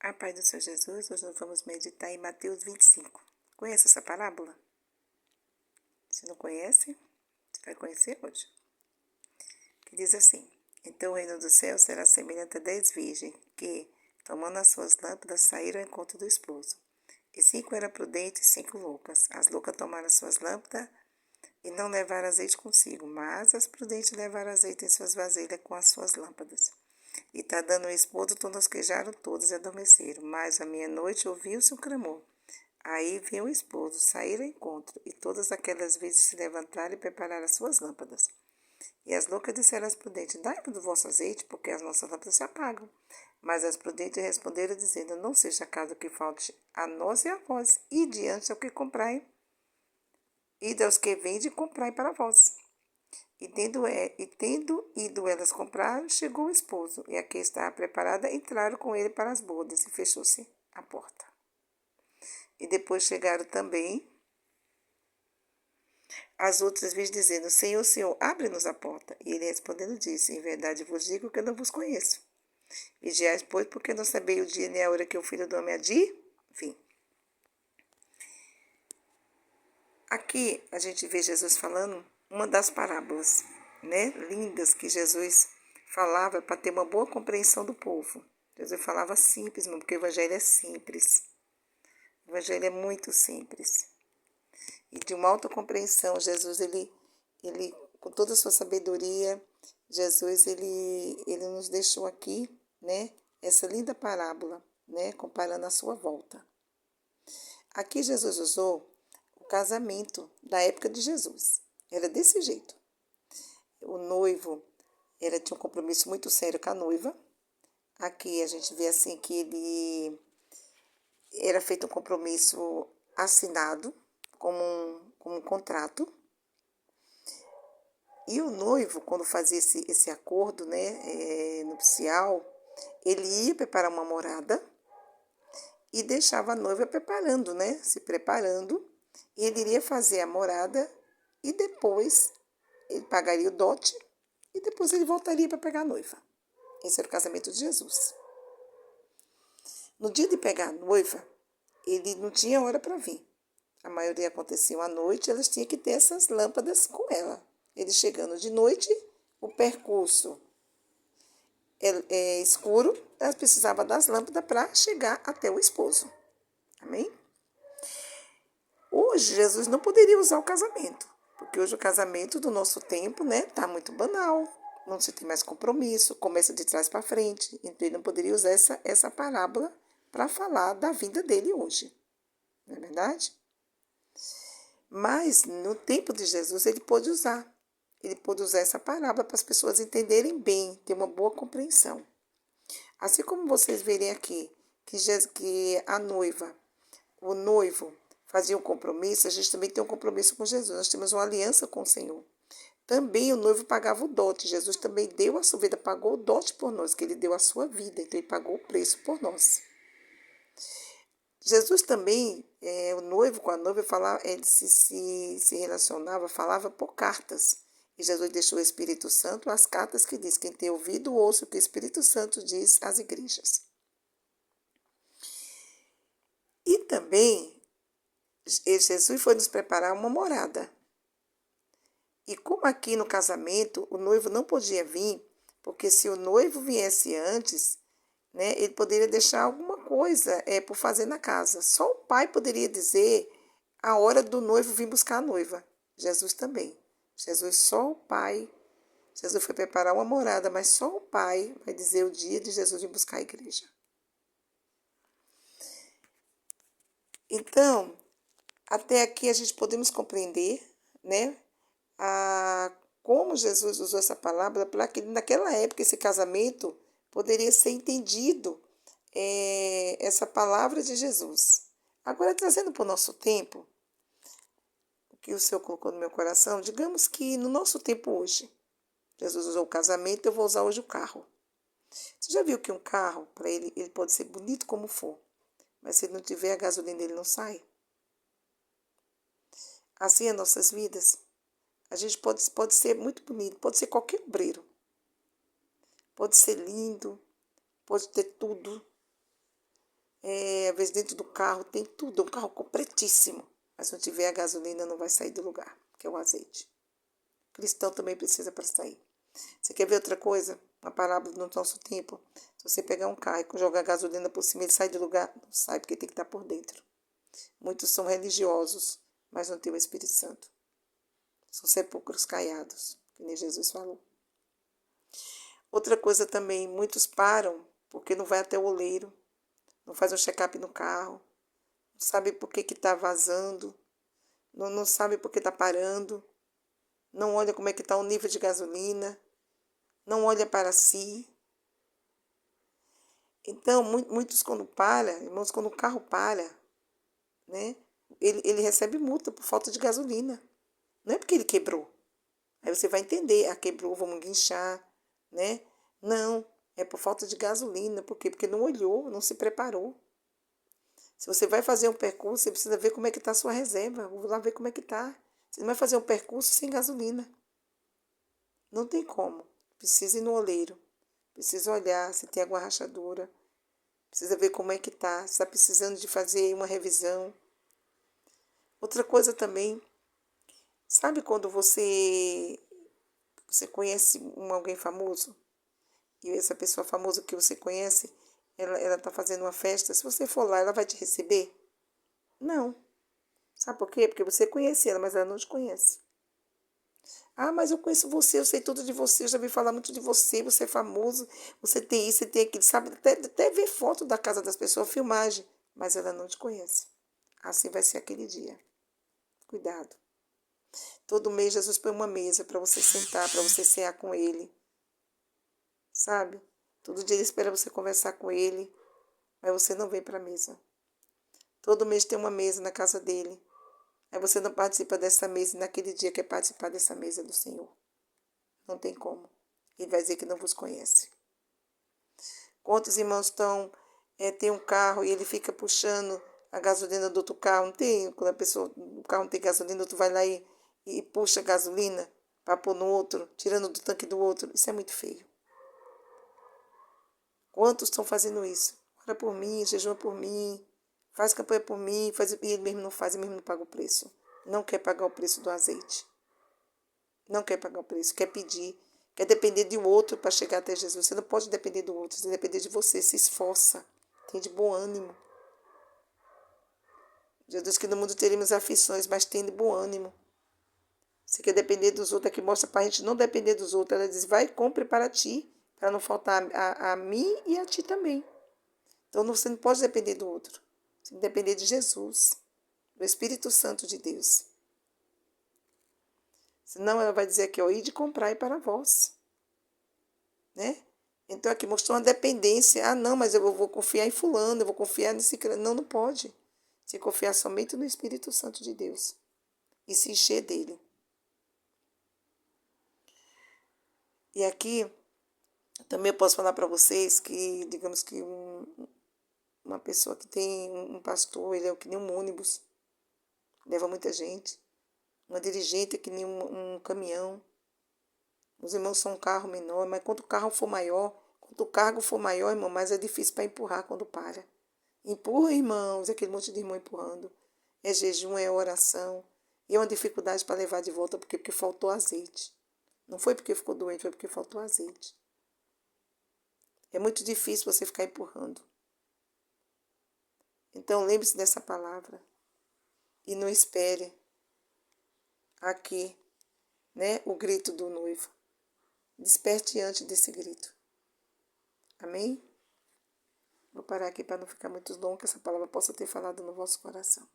A paz do Senhor Jesus, hoje nós vamos meditar em Mateus 25. Conhece essa parábola? Se não conhece, você vai conhecer hoje. Que diz assim: Então o reino do céu será semelhante a 10 virgens, que, tomando as suas lâmpadas, saíram ao encontro do esposo. E 5 eram prudentes e 5 loucas. As loucas tomaram as suas lâmpadas e não levaram azeite consigo, mas as prudentes levaram azeite em suas vasilhas com as suas lâmpadas. E tardando o esposo, tosquejaram todos e adormeceram. Mas à meia-noite ouviu-se um clamor. Aí veio o esposo, saíram ao encontro, e todas aquelas vezes se levantaram e prepararam as suas lâmpadas. E as loucas disseram às prudentes: Dai-me do vosso azeite, porque as nossas lâmpadas se apagam. Mas as prudentes responderam, dizendo: Não seja caso que falte a nós e a vós, e diante ao que comprai, e aos que vendem, comprai para vós. E tendo ido elas comprar, chegou o esposo, e a que estava preparada entraram com ele para as bodas, e fechou-se a porta. E depois chegaram também as outras vezes, dizendo: Senhor, Senhor, abre-nos a porta. E ele respondendo disse: Em verdade vos digo que eu não vos conheço. Vigiais, pois, porque não sabeis o dia nem a hora que o Filho do Homem há de vir. Aqui a gente vê Jesus falando uma das parábolas, né, lindas que Jesus falava para ter uma boa compreensão do povo. Jesus falava simples, porque o evangelho é simples. O evangelho é muito simples. E de uma alta compreensão, Jesus, ele com toda a sua sabedoria, Jesus, ele nos deixou aqui, né, essa linda parábola, né, comparando a sua volta. Aqui Jesus usou o casamento da época de Jesus. Era desse jeito. O noivo tinha um compromisso muito sério com a noiva. Aqui a gente vê assim que ele era feito um compromisso assinado como um contrato. E o noivo, quando fazia esse acordo, né, nupcial, ele ia preparar uma morada e deixava a noiva preparando, né, se preparando. E ele iria fazer a morada e depois ele pagaria o dote e depois ele voltaria para pegar a noiva. Esse era o casamento de Jesus. No dia de pegar a noiva, ele não tinha hora para vir. A maioria acontecia à noite, elas tinham que ter essas lâmpadas com ela. Ele chegando de noite, o percurso é escuro, elas precisavam das lâmpadas para chegar até o esposo. Amém? Hoje, Jesus não poderia usar o casamento, porque hoje o casamento do nosso tempo, né, tá muito banal, não se tem mais compromisso, começa de trás para frente, então ele não poderia usar essa parábola para falar da vida dele hoje, não é verdade? Mas no tempo de Jesus ele pôde usar essa parábola para as pessoas entenderem bem, ter uma boa compreensão. Assim como vocês verem aqui que a noiva, o noivo fazia um compromisso, a gente também tem um compromisso com Jesus, nós temos uma aliança com o Senhor. Também o noivo pagava o dote, Jesus também deu a sua vida, pagou o dote por nós, que ele deu a sua vida, então ele pagou o preço por nós. Jesus também, o noivo com a noiva, ele se relacionava, falava por cartas. E Jesus deixou o Espírito Santo as cartas que diz: quem tem ouvido, ouça o que o Espírito Santo diz às igrejas. E também, Jesus foi nos preparar uma morada. E como aqui no casamento, o noivo não podia vir, porque se o noivo viesse antes, né, ele poderia deixar alguma coisa por fazer na casa. Só o pai poderia dizer a hora do noivo vir buscar a noiva. Jesus também. Só o pai. Jesus foi preparar uma morada, mas só o pai vai dizer o dia de Jesus vir buscar a igreja. Então, até aqui a gente podemos compreender, né, como Jesus usou essa palavra para que naquela época esse casamento poderia ser entendido, essa palavra de Jesus. Agora, trazendo para o nosso tempo, o que o Senhor colocou no meu coração, digamos que no nosso tempo hoje, Jesus usou o casamento, eu vou usar hoje o carro. Você já viu que um carro, para ele pode ser bonito como for, mas se ele não tiver a gasolina, ele não sai? Assim, as nossas vidas, a gente pode ser muito bonito, pode ser qualquer obreiro, pode ser lindo, pode ter tudo, às vezes dentro do carro tem tudo, é um carro completíssimo. Mas se não tiver a gasolina, não vai sair do lugar, que é o azeite. O cristão também precisa para sair. Você quer ver outra coisa? Uma parábola no nosso tempo. Se você pegar um carro e jogar gasolina por cima, ele sai do lugar? Não sai, porque tem que estar por dentro. Muitos são religiosos, mas não têm o Espírito Santo. São sepulcros caiados, que nem Jesus falou. Outra coisa também, muitos param porque não vai até o oleiro, não faz um check-up no carro, não sabe por que está vazando, não sabe por que está parando, não olha como é que está o nível de gasolina, não olha para si. Então, muitos quando para, irmãos, quando o carro para, né, ele recebe multa por falta de gasolina. Não é porque ele quebrou. Aí você vai entender, quebrou, vamos guinchar, né? Não, é por falta de gasolina. Por quê? Porque não olhou, não se preparou. Se você vai fazer um percurso, você precisa ver como é que está a sua reserva. Vou lá ver como é que está. Você não vai fazer um percurso sem gasolina. Não tem como. Precisa ir no oleiro. Precisa olhar se tem alguma rachadura. Precisa ver como é que está. Se está precisando de fazer uma revisão. Outra coisa também. Sabe quando você conhece alguém famoso? E essa pessoa famosa que você conhece, ela está fazendo uma festa. Se você for lá, ela vai te receber? Não. Sabe por quê? Porque você conhece ela, mas ela não te conhece. Ah, mas eu conheço você, eu sei tudo de você, eu já ouvi falar muito de você, você é famoso, você tem isso, você tem aquilo, sabe? Até ver foto da casa das pessoas, filmagem, mas ela não te conhece. Assim vai ser aquele dia. Cuidado. Todo mês Jesus põe uma mesa para você sentar, para você cear com ele. Sabe? Todo dia ele espera você conversar com ele, mas você não vem para a mesa. Todo mês tem uma mesa na casa dele. Aí você não participa dessa mesa e naquele dia quer participar dessa mesa do Senhor. Não tem como. Ele vai dizer que não vos conhece. Quantos irmãos tem um carro e ele fica puxando a gasolina do outro carro? Não tem? Quando o carro não tem gasolina, tu vai lá e puxa a gasolina para pôr no outro, tirando do tanque do outro. Isso é muito feio. Quantos estão fazendo isso? Ora por mim, jejua por mim, faz campanha por mim, e ele mesmo não faz, ele mesmo não paga o preço. Não quer pagar o preço do azeite. Não quer pagar o preço, quer pedir, quer depender de um outro para chegar até Jesus. Você não pode depender do outro, você tem que depender de você, se esforça, tem de bom ânimo. Jesus que no mundo teremos aflições, mas tem de bom ânimo. Você quer depender dos outros, aqui mostra para a gente não depender dos outros. Ela diz, vai e compre para ti, para não faltar a mim e a ti também. Então você não pode depender do outro, você tem que depender de Jesus, do Espírito Santo de Deus. Senão ela vai dizer aqui, ó, ide comprar para vós. Né? Então aqui mostrou uma dependência. Ah, não, mas eu vou confiar em fulano, eu vou confiar nesse... Não, não pode. Você confiar somente no Espírito Santo de Deus. E se encher dele. E aqui, também eu posso falar para vocês que, digamos que uma pessoa que tem um pastor, ele é que nem um ônibus. Leva muita gente. Uma dirigente é que nem um caminhão. Os irmãos são um carro menor, mas quanto o carro for maior, quanto o cargo for maior, irmão, mais é difícil para empurrar quando para. Empurra, irmãos, aquele monte de irmão empurrando. É jejum, é oração. E é uma dificuldade para levar de volta, porque faltou azeite. Não foi porque ficou doente, foi porque faltou azeite. É muito difícil você ficar empurrando. Então, lembre-se dessa palavra. E não espere aqui, né, o grito do noivo. Desperte antes desse grito. Amém? Vou parar aqui para não ficar muito longo, que essa palavra possa ter falado no vosso coração.